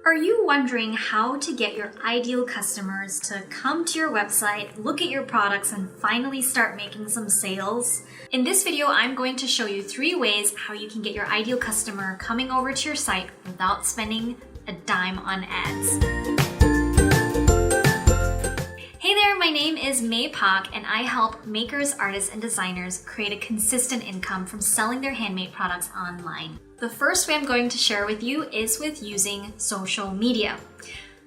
Are you wondering how to get your ideal customers to come to your website, look at your products, and finally start making some sales? In this video, I'm going to show you 3 ways how you can get your ideal customer coming over to your site without spending a dime on ads. Hey there, my name is May Pak, and I help makers, artists, and designers create a consistent income from selling their handmade products online. The first way I'm going to share with you is with using social media.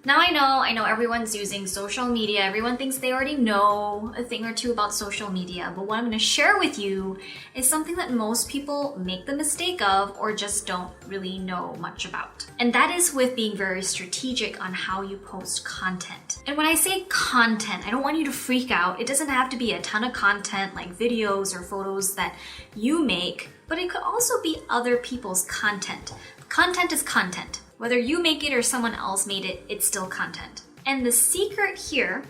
Now I know everyone's using social media. Everyone thinks they already know a thing or two about social media, but what I'm going to share with you is something that most people make the mistake of or just don't really know much about. And that is with being very strategic on how you post content. And when I say content, I don't want you to freak out. It doesn't have to be a ton of content like videos or photos that you make, but it could also be other people's content. Content is content. Whether you make it or someone else made it, it's still content. And the secret here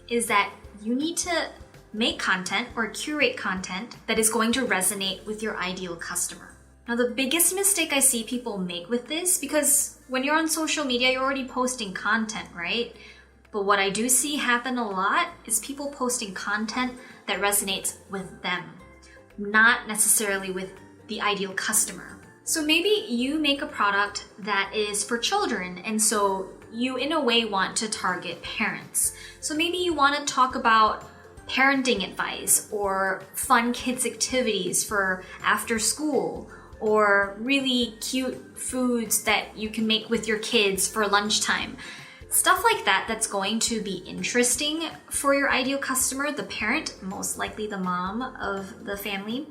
is that you need to make content or curate content that is going to resonate with your ideal customer. Now, the biggest mistake I see people make with this, because when you're on social media, you're already posting content, right? But what I do see happen a lot is people posting content that resonates with them, not necessarily with the ideal customer. So maybe you make a product that is for children, and so you in a way want to target parents. So maybe you want to talk about parenting advice or fun kids activities for after school, or really cute foods that you can make with your kids for lunchtime. Stuff like that that's going to be interesting for your ideal customer, the parent, most likely the mom of the family,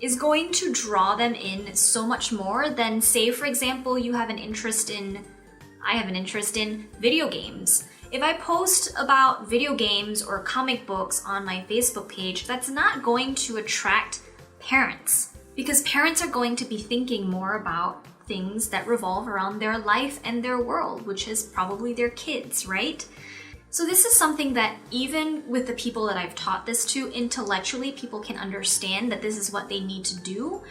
is going to draw them in so much more than, say, for example, I have an interest in video games. If I post about video games or comic books on my Facebook page, that's not going to attract parents, because parents are going to be thinking more about things that revolve around their life and their world, which is probably their kids, right? So this is something that even with the people that I've taught this to, intellectually, people can understand that this is what they need to do.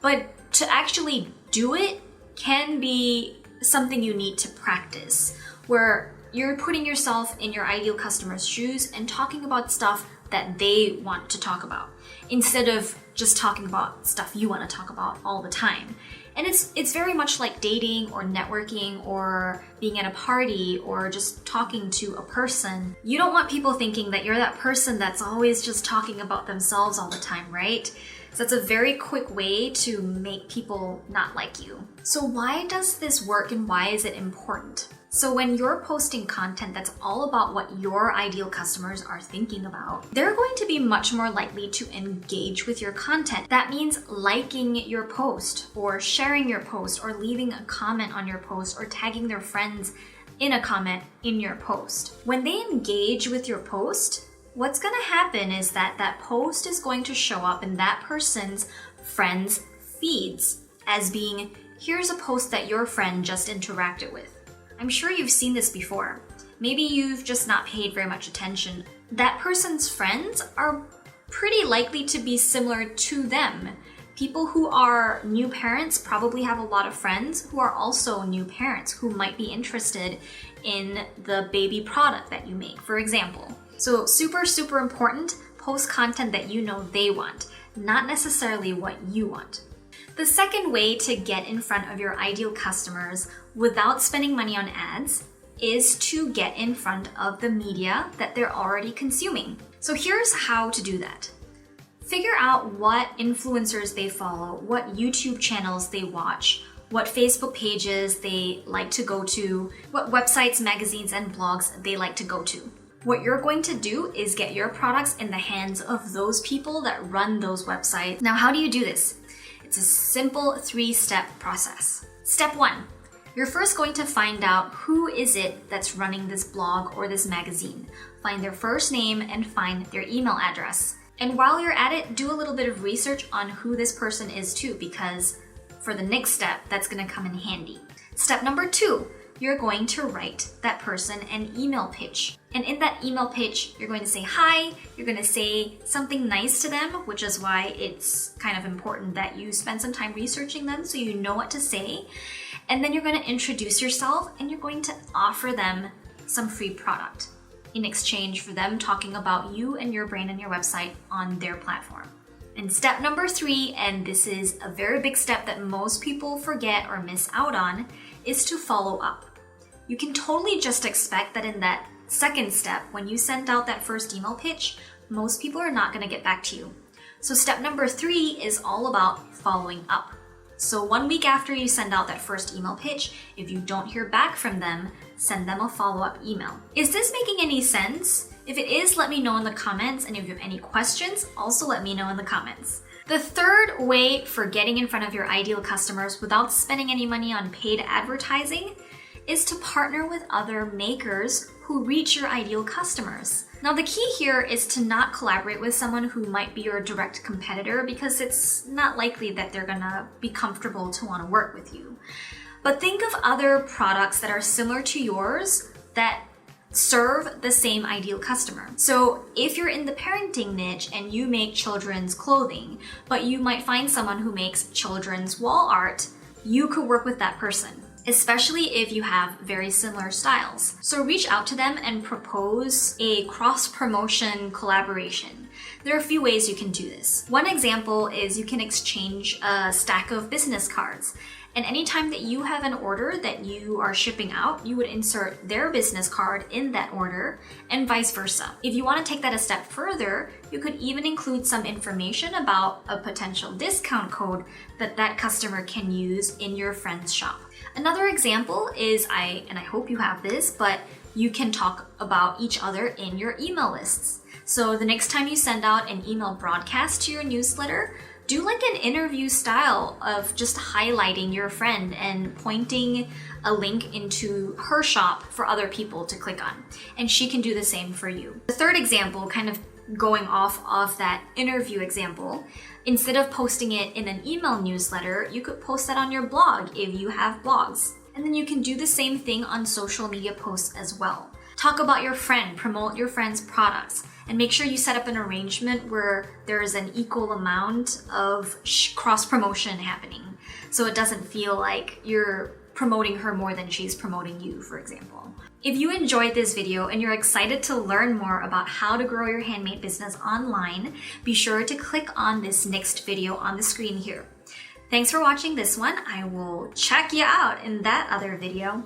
But to actually do it can be something you need to practice, where you're putting yourself in your ideal customer's shoes and talking about stuff that they want to talk about, instead of just talking about stuff you want to talk about all the time. And it's very much like dating or networking or being at a party or just talking to a person. You don't want people thinking that you're that person that's always just talking about themselves all the time, right? So that's a very quick way to make people not like you. So why does this work and why is it important? So when you're posting content that's all about what your ideal customers are thinking about, they're going to be much more likely to engage with your content. That means liking your post or sharing your post or leaving a comment on your post or tagging their friends in a comment in your post. When they engage with your post, what's going to happen is that that post is going to show up in that person's friends' feeds as being, here's a post that your friend just interacted with. I'm sure you've seen this before. Maybe you've just not paid very much attention. That person's friends are pretty likely to be similar to them. People who are new parents probably have a lot of friends who are also new parents who might be interested in the baby product that you make, for example. So super, super important, post content that you know they want, not necessarily what you want. The second way to get in front of your ideal customers without spending money on ads is to get in front of the media that they're already consuming. So here's how to do that. Figure out what influencers they follow, what YouTube channels they watch, what Facebook pages they like to go to, what websites, magazines, and blogs they like to go to. What you're going to do is get your products in the hands of those people that run those websites. Now, how do you do this? It's a simple 3-step process. Step 1, you're first going to find out who is it that's running this blog or this magazine. Find their first name and find their email address. And while you're at it, do a little bit of research on who this person is too, because for the next step, that's going to come in handy. Step number 2, you're going to write that person an email pitch. And in that email pitch, you're going to say hi, you're going to say something nice to them, which is why it's kind of important that you spend some time researching them so you know what to say. And then you're going to introduce yourself and you're going to offer them some free product in exchange for them talking about you and your brand and your website on their platform. And step number 3, and this is a very big step that most people forget or miss out on, is to follow up. You can totally just expect that in that second step, when you send out that first email pitch, most people are not going to get back to you. So step number 3 is all about following up. So 1 week after you send out that first email pitch, if you don't hear back from them, send them a follow-up email. Is this making any sense? If it is, let me know in the comments, and if you have any questions, also let me know in the comments. The third way for getting in front of your ideal customers without spending any money on paid advertising is to partner with other makers who reach your ideal customers. Now, the key here is to not collaborate with someone who might be your direct competitor, because it's not likely that they're gonna be comfortable to want to work with you. But think of other products that are similar to yours that serve the same ideal customer. So if you're in the parenting niche and you make children's clothing, but you might find someone who makes children's wall art, you could work with that person, especially if you have very similar styles. So reach out to them and propose a cross-promotion collaboration. There are a few ways you can do this. One example is you can exchange a stack of business cards. And anytime that you have an order that you are shipping out, you would insert their business card in that order and vice versa. If you want to take that a step further, you could even include some information about a potential discount code that that customer can use in your friend's shop. Another example is, I hope you have this, but you can talk about each other in your email lists. So the next time you send out an email broadcast to your newsletter, do like an interview style of just highlighting your friend and pointing a link into her shop for other people to click on. And she can do the same for you. The third example, kind of going off of that interview example, instead of posting it in an email newsletter, you could post that on your blog if you have blogs. And then you can do the same thing on social media posts as well. Talk about your friend, promote your friend's products, and make sure you set up an arrangement where there is an equal amount of cross-promotion happening, so it doesn't feel like you're promoting her more than she's promoting you, for example. If you enjoyed this video and you're excited to learn more about how to grow your handmade business online, be sure to click on this next video on the screen here. Thanks for watching this one. I will check you out in that other video.